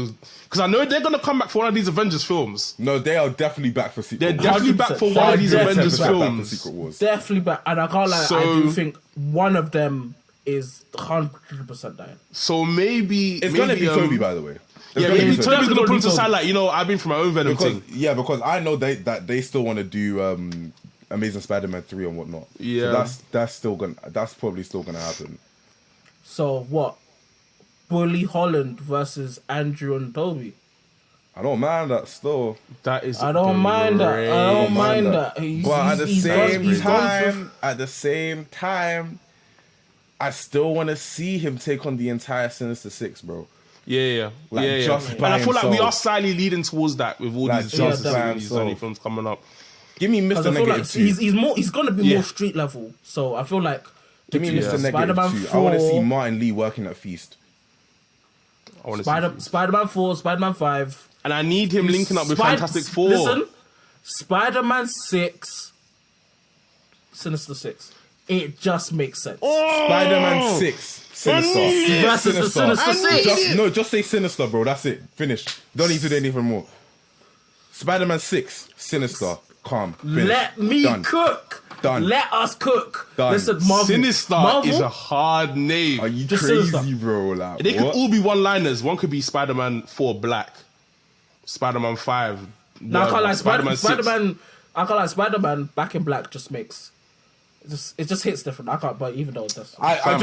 whoa. Because I know they're going to come back for one of these Avengers films.
No, they are definitely back for Secret
They're
Wars.
definitely back
100%.
for one of these
They're
Avengers
100% back for
films.
Secret Wars.
definitely back. And I can't lie, I
So-
do think one of them is 100% dying.
So maybe...
It's gonna be
maybe,
Toby, by the way. It's
Yeah,
gonna
maybe
be
Toby's
Toby.
going to put him to the
Toby.
side like, I've been for my own Venom
Because
thing.
because I know they still want to do Amazing Spider-Man 3 and whatnot.
Yeah.
So that's probably still gonna happen.
So what? Bully Holland versus Andrew and Toby.
I don't mind that still.
That is
I don't mind that. I don't mind
that.
that. He's-
But at the
he's gone
same time, I still want to see him take on the entire Sinister Six, bro.
Yeah.
Like,
yeah.
just
And
by
I feel like we
himself.
are slightly leading towards that with all
Like,
these
just
Justice
by
League, these
himself.
Sony films coming up.
Give me
Because
Mr.
I feel
Negative
like
2.
he's gonna be
Yeah.
more street level. So I feel like
Give me Mr. Negative
Spider-Man
2. I want to see
4,
Martin Lee working at Feast.
I want to see.
Spider-Man 4, Spider-Man 5.
And I need him linking up with Fantastic Four.
Listen, Spider-Man 6, Sinister 6. It just makes sense.
Oh!
Spider-Man 6, Sinister.
Versus the Sinister Six.
Just say Sinister, bro. That's it. Finish. Don't need to do anything more. Spider-Man 6, Sinister. Calm. Finish.
Let me
Done.
cook.
Done.
Let us cook.
Done.
Listen, Marvel.
Sinister
Marvel,
is a hard name.
Are you
Just
crazy,
Sinister.
bro? Like,
They could
what?
all be one-liners. One could be Spider-Man 4 Black, Spider-Man 5.
No, I can't lie.
Spider-Man 6.
Spider-Man. I can't lie. Spider-Man Back in Black just makes. It just hits different. I can't. But even though that's.
I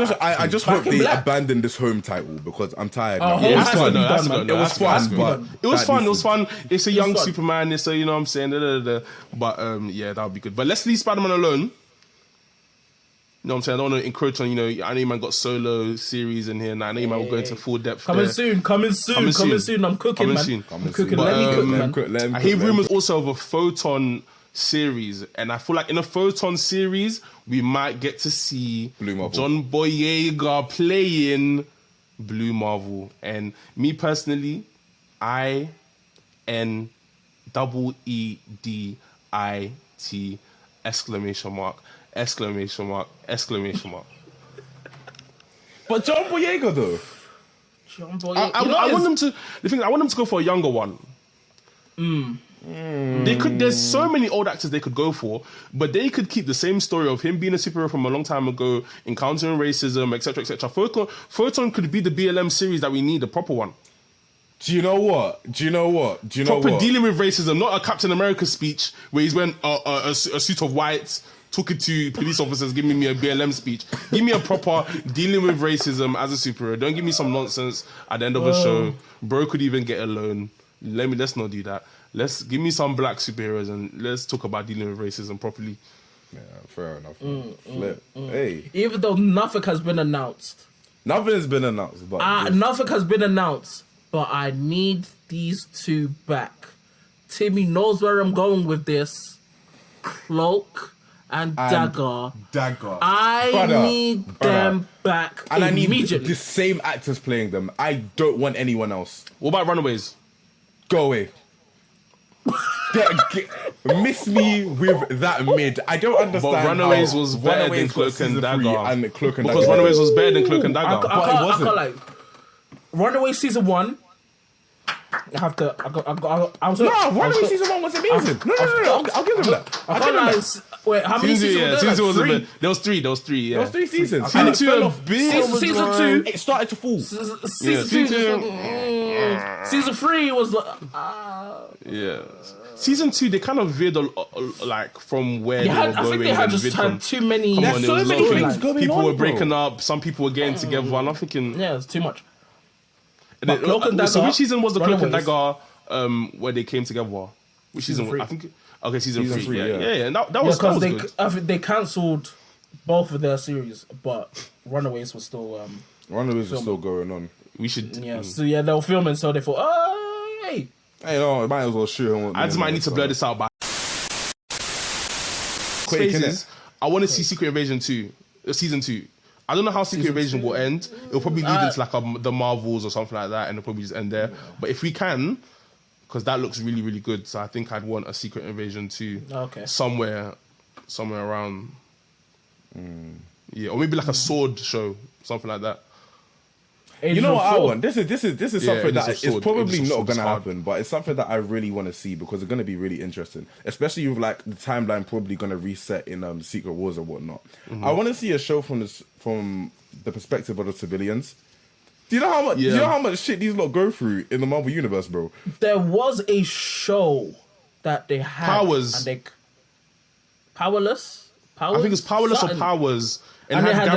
just
Back
hope
in
they
Black.
abandon this home title because I'm tired.
Oh,
now.
home
It was
title.
fun.
No,
that's
man.
good.
It was
That's good. That's
fun,
good.
but
It was
that
fun. It
needs
was
to-
fun. It's a young
fun.
Superman. It's a, you know what I'm saying. But yeah, that would be good. But let's leave Spider-Man alone. You know what I'm saying? I don't want to encroach on, I know you man got solo series in here. Now I know you man will go into full depth.
Coming
there.
soon.
Coming soon.
I'm cooking,
Coming
man.
soon.
I'm cooking.
But,
Let me cook,
Let him
man.
cook, let him
I
cook,
hear
let him
rumors
cook.
also of a Photon series, and I feel like in a Photon series we might get to see
Blue Marvel.
John Boyega playing Blue Marvel. And me personally, INEEDIT exclamation mark.
But John Boyega though.
John Boyega.
I want them to. The thing is, I want them to go for a younger one. They could. There's so many old actors they could go for, but they could keep the same story of him being a superhero from a long time ago, encountering racism, etc., etc. Photon could be the BLM series that we need, a proper one.
Do you know what?
Proper dealing with racism, not a Captain America speech where he's wearing a suit of white, talking to police officers, giving me a BLM speech. Give me a proper dealing with racism as a superhero. Don't give me some nonsense at the end of a show. Bro could even get a loan. Let's not do that. Let's give me some black superheroes and let's talk about dealing with racism properly.
Yeah, fair enough. Flip. Hey,
Even though nothing has been announced.
nothing has been announced, but
Nothing has been announced, but I need these two back. Timmy knows where I'm going with this. Cloak and Dagger. I need them back
and I need
immediately.
the same actors playing them. I don't want anyone else.
What about Runaways?
Go away. Miss me with that mid. I don't understand.
But Runaways
how
was better than
Runaways got
Cloak and
season
Dagger.
3 and Cloak and
Because
Dagger.
Runaways was better than Cloak and Dagger.
But it wasn't.
I can't Runaway season 1. I have to. I'm sorry.
No, Runaway season 1 was amazing. No. I'll give him that. I'll give him that.
Wait, how many seasons were there?
Season two was
Three?
There was three. Yeah.
There was 3 seasons.
Season
And it
2
fell
was
off
big.
Season 2.
It started to fall.
Season 2. Season 3 was
Yeah. Season 2, they kind of veered like from where they were
I
going.
think they had
and
just
veered
had
from-
too many.
Come on,
There's
there was
so many
loads of
things going
people
on,
were
bro.
breaking up. Some people were getting together. And I'm thinking.
Yeah, it's too much.
And then,
Cloak and
so
Dagger,
which season was the Cloak and
Runaways.
Dagger where they came together? Which
Season
season?
three.
I think. Okay, season
Season
3.
three,
Yeah.
yeah.
And that
Yeah,
was
because
good.
I think they cancelled both of their series, but Runaways was still.
Runaways is still going on.
We should.
Yeah, so yeah, they were filming, so they thought, oh, hey.
Hey, no, I might as well shoot him.
I just might need to blur this out. But
Quick,
Spaces, I want to see Secret Invasion 2, season 2. I don't know how Secret Invasion will end. It'll probably lead into like the Marvels or something like that, and it'll probably just end there. But if we can, because that looks really, really good, so I think I'd want a Secret Invasion 2
Okay.
somewhere around. Yeah, or maybe like a sword show, something like that.
You know what I
Sword.
want? This is something
it
that
is a
is
sword.
probably
It is a
not
sword.
going to
It's hard.
happen, but it's something that I really want to see because it's going to be really interesting, especially with like the timeline probably going to reset in Secret Wars or whatnot. I want to see a show from the perspective of the civilians. Do you know how much? Do you know how much shit these lot go through in the Marvel universe, bro?
There was a show that they had.
Powers.
And they, Powerless?
I think it's Powerless or Powers.
And they had,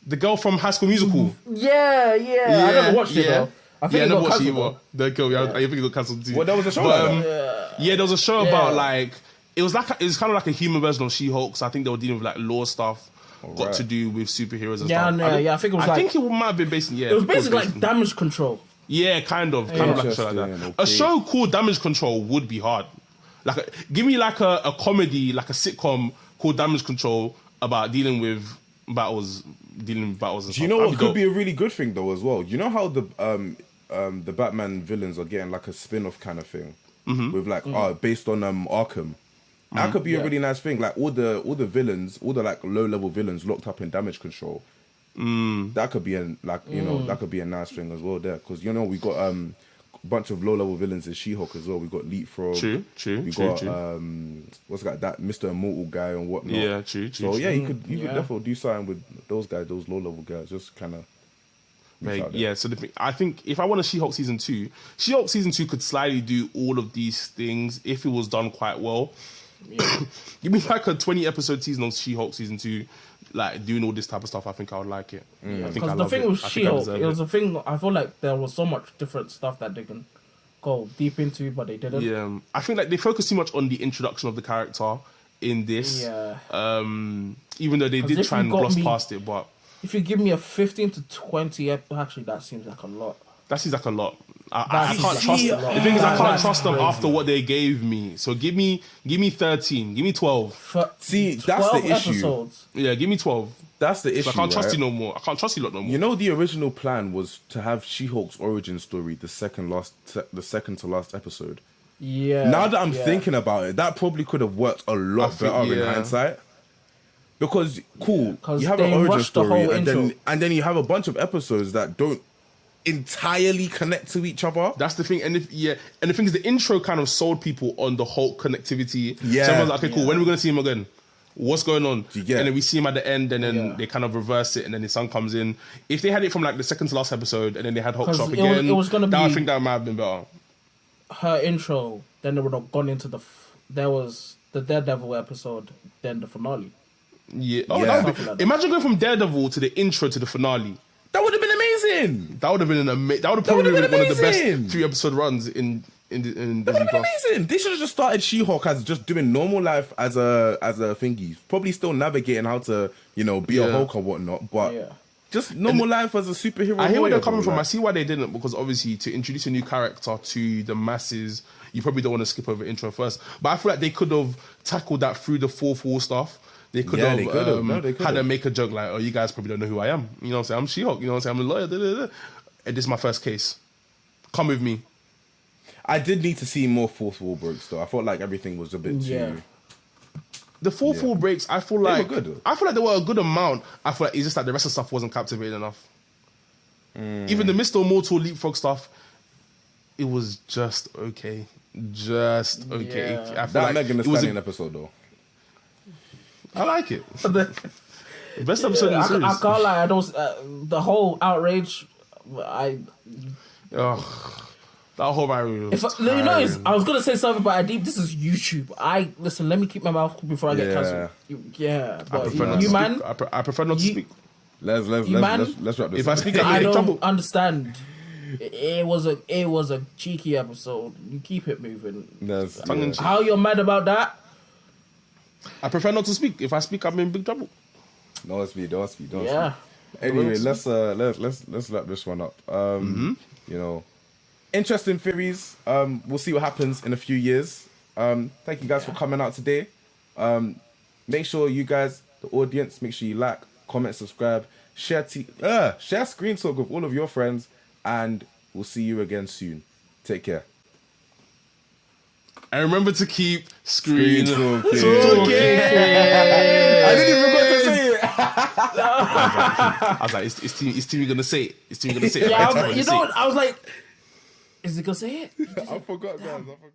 the girl from High School Musical.
Yeah. I never watched it, though. I think
I
it
never
got
watched it
cancelled,
either. The girl, I think it got cancelled too.
Well, there was a show
But,
like that.
yeah, there was a show about like it was kind of like a human version of She-Hulk. So I think they were dealing with like law stuff, got
right.
to do with superheroes and
Yeah,
stuff.
I think it was
I think it might have been based in
It was basically like damage control.
Yeah, kind of like a show like that.
Interesting,
A
okay.
show called Damage Control would be hard. Give me like a comedy, like a sitcom called Damage Control about dealing with battles and
Do you
stuff.
know
That'd
what
be
could
dope.
be a really good thing though as well? You know how the Batman villains are getting like a spin-off kind of thing with like based on Arkham. That could be a really nice thing. Like all the villains, all the like low-level villains locked up in Damage Control. That could be that could be a nice thing as well there because we got a bunch of low-level villains in She-Hulk as well. We got Leapfrog.
True.
We got what's that Mr. Immortal guy and whatnot.
Yeah, true.
So yeah, you could definitely do something with those guys, those low-level guys. Just kind of
Yeah, so I think if I want a She-Hulk season 2, She-Hulk season 2 could slightly do all of these things if it was done quite well. Give me like a 20-episode season of She-Hulk season 2, like doing all this type of stuff. I think I would like it. I think I
Because the
love
thing
it.
with
I think I
She-Hulk,
deserve
it was a thing. I feel like there was so much different stuff that they can go deep into, but they didn't.
Yeah, I think like they focus too much on the introduction of the character in this.
Yeah.
Even though they did
if
try
you
and
got
gloss
me-
past it, but
If you give me a 15 to 20, actually that seems like a lot.
That seems like a lot. I
That's
can't
a
trust.
lot.
The thing is, I can't
That's
trust them
crazy.
after what they gave me. So give me 13. Give me 12.
See, that's the
12
issue.
episodes.
Yeah, give me 12.
That's the issue.
I can't trust
right?
you no more. I can't trust you lot no more.
You know, the original plan was to have She-Hulk's origin story the second to last episode.
Yeah.
Now that I'm
yeah.
thinking about it, that probably could have worked a lot
think,
better in
yeah.
hindsight. Because cool,
'cause
you have
they
an origin
rushed the
story,
whole
and
intro.
then you have a bunch of episodes that don't entirely connect to each other.
That's the thing, and the thing is, the intro kind of sold people on the Hulk connectivity.
Yeah.
So everyone's like, okay, cool. When are we gonna see him again? What's going on?
You get
And then
it.
we see him at the end, and then
Yeah.
they kind of reverse it, and then his son comes in. If they had it from like the second to last episode, and then they had Hulk
'Cause
show up
it was-
again,
it was gonna
I
be-
think that might have been better.
Her intro, then they would have gone into there was the Daredevil episode, then the finale.
Yeah.
Yeah.
That would
Something
be,
like that.
imagine going from Daredevil to the intro to the finale.
That would have been amazing.
That would have been that would have
That
probably
would've
been
been
one of the
amazing.
best 3-episode runs in
That
Disney
would have been
Plus.
amazing. They should have just started She-Hulk as just doing normal life as a thingy. Probably still navigating how to be a
Yeah.
Hulk or whatnot, but
Yeah.
just normal life as a superhero.
I hear where they're
lawyer,
coming
bro,
from. I
like-
see why they didn't, because obviously to introduce a new character to the masses, you probably don't want to skip over intro first. But I feel like they could have tackled that through the fourth wall stuff. They could
Yeah,
have
they could have. No, they could
had
have.
them make a joke like, "Oh, you guys probably don't know who I am." You know what I'm saying? I'm She-Hulk. You know what I'm saying? I'm a lawyer. Da, da, da. And this is my first case. Come with me.
I did need to see more fourth wall breaks though. I felt like everything was a bit too.
Yeah.
The fourth
Yeah.
wall breaks, I feel
were
like
good, though.
I feel like they were a good amount. I feel like it's just that the rest of the stuff wasn't captivating enough. Even the Mr. Immortal leapfrog stuff, it was just okay. Just okay.
Yeah.
I feel
That
like
Megan Thee
it was
Stallion episode though.
I like it. The best episode in the
I
series.
can't lie. I don't. The whole outrage.
Ugh. That whole viral.
If you notice, I was gonna say something, but this is YouTube. Listen. Let me keep my mouth before I get
Yeah.
cancelled. Yeah,
I
but
prefer not
you
to speak.
man,
I prefer not to
You-
speak.
Let's
man?
wrap this.
If I
up.
speak, I'm
I
in
don't
trouble.
understand. It was a cheeky episode. You keep it moving.
Let's-
Tongue in
yeah.
cheek.
How you're mad about that?
I prefer not to speak. If I speak, I'm in big trouble.
Don't speak.
Yeah.
Speak. Anyway, let's wrap this one up. Interesting theories. We'll see what happens in a few years. Thank you guys for coming out today. Make sure you guys, the audience, make sure you like, comment, subscribe, share ScreenTalk with all of your friends, and we'll see you again soon. Take care.
And remember to keep screen
ScreenTalk.
talking.
I didn't even go to say it.
I was like, is Timmy gonna say it? Is Timmy gonna say it?
Yeah,
Right, Timmy gonna say it.
I was like, is it gonna say it?
I forgot, guys. I forgot.